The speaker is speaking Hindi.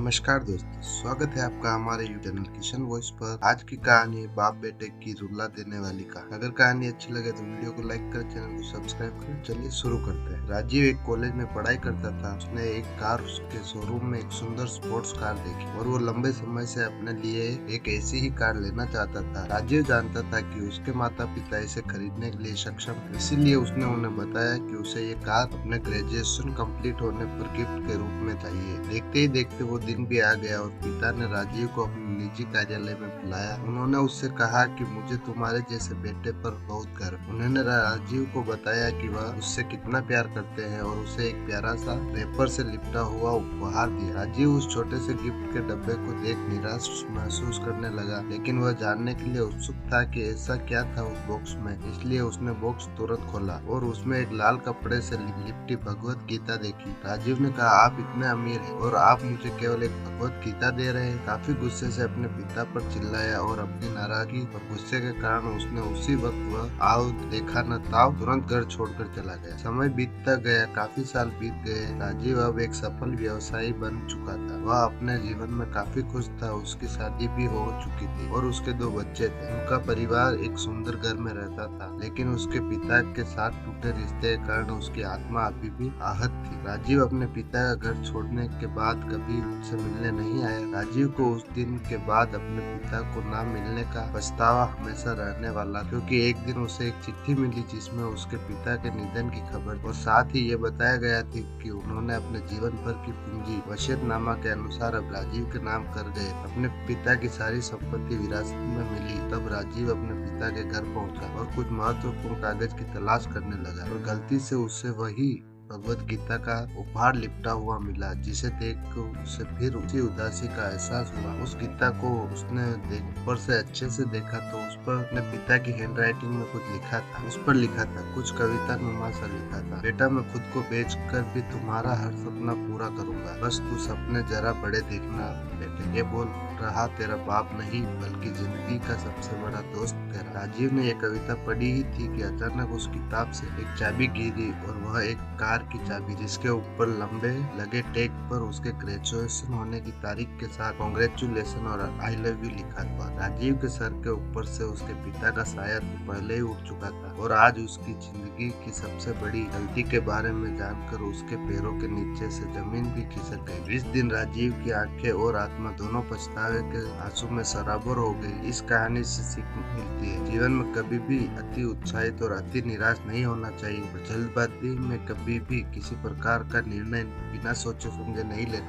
नमस्कार दोस्तों, स्वागत है आपका हमारे यूट्यूब चैनल किशन वॉइस पर। आज की कहानी है बाप बेटे की रुला देने वाली कहानी। अगर कहानी अच्छी लगे तो वीडियो को लाइक कर, चैनल को सब्सक्राइब कर। चलिए शुरू करते हैं। राजीव एक कॉलेज में पढ़ाई करता था। उसने एक कार के शोरूम में एक सुंदर स्पोर्ट्स कार देखी और वो लंबे समय से अपने लिए एक ऐसी ही कार लेना चाहता था। राजीव जानता था कि उसके माता पिता इसे खरीदने के लिए सक्षम थे, इसीलिए उसने उन्हें बताया कि उसे ये कार अपने ग्रेजुएशन कंप्लीट होने पर गिफ्ट के रूप में चाहिए। देखते ही देखते वो दिन भी आ गया और पिता ने राजीव को अपने निजी कार्यालय में बुलाया। उन्होंने उससे कहा कि मुझे तुम्हारे जैसे बेटे पर बहुत गर्व। उन्होंने राजीव को बताया कि वह उससे कितना प्यार करते हैं और उसे एक प्यारा सा पेपर से लिपटा हुआ उपहार दिया। राजीव उस छोटे से गिफ्ट के डब्बे को देख निराश महसूस करने लगा, लेकिन वह जानने के लिए उत्सुक था कि ऐसा क्या था उस बॉक्स में। इसलिए उसने बॉक्स तुरंत खोला और उसमें एक लाल कपड़े से लिपटी भगवत गीता देखी। राजीव ने कहा, आप इतने अमीर हैं और आप मुझे केवल एक भगवत गीता दे रहे हैं। काफी गुस्से से अपने पिता पर चिल्लाया और अपनी नाराजगी और गुस्से के कारण उसने उसी वक्त वह आओ देखा न ताव तुरंत घर छोड़कर चला गया। समय बीतता गया, काफी साल बीत गए। राजीव अब एक सफल व्यवसायी बन चुका था। वह अपने जीवन में काफी खुश था। उसकी शादी भी हो चुकी थी और उसके 2 बच्चे थे। उनका परिवार एक सुंदर घर में रहता था, लेकिन उसके पिता के साथ टूटे रिश्ते के कारण उसकी आत्मा अभी भी आहत थी। राजीव अपने पिता का घर छोड़ने के बाद कभी उनसे मिलने नहीं आया। राजीव को उस दिन के बाद अपने पिता को न मिलने का पछतावा हमेशा रहने वाला, क्योंकि एक दिन उसे एक चिट्ठी मिली जिसमें उसके पिता के निधन की खबर और साथ ही ये बताया गया था कि उन्होंने अपने जीवन भर की पूंजी वसीयतनामा के अनुसार अब राजीव के नाम कर गए। अपने पिता की सारी संपत्ति विरासत में मिली। तब राजीव अपने पिता के घर पहुंचा और कुछ महत्वपूर्ण कागज की तलाश करने लगा और गलती से उसे वही भगवत गीता का उपहार लिपटा हुआ मिला, जिसे देख उसे फिर उसी उदासी का एहसास हुआ। उस गीता को उसने ऊपर से अच्छे से देखा तो उस पर अपने पिता की हैंडराइटिंग में कुछ लिखा था। उस पर लिखा था, कुछ कविता नुमा सा लिखा था, बेटा मैं खुद को बेचकर भी तुम्हारा हर सपना पूरा करूंगा, बस तू सपने जरा बड़े देखना बेटे। ये बोल रहा तेरा बाप नहीं बल्कि जिंदगी का सबसे बड़ा दोस्त तेरा। राजीव ने ये कविता पढ़ी ही थी कि अचानक उस किताब से एक चाबी गिरी और वह एक कार की चाबी, जिसके ऊपर लंबे लगे टैग पर उसके ग्रेजुएशन होने की तारीख के साथ कांग्रेचुलेशन और आई लव यू लिखा हुआ। राजीव के सर के ऊपर से उसके पिता का साया तो पहले ही उठ चुका था और आज उसकी जिंदगी की सबसे बड़ी गलती के बारे में जानकर उसके पैरों के नीचे से जमीन भी खिसक गई। इस दिन राजीव की आंखें और आत्मा दोनों पछतावे के आंसू में सराबोर हो गई। इस कहानी से सीख मिलती है, जीवन में कभी भी अति उत्साहित और अति निराश नहीं होना चाहिए और जल्दबाजी में कभी भी किसी प्रकार का निर्णय बिना सोचे समझे नहीं लेना।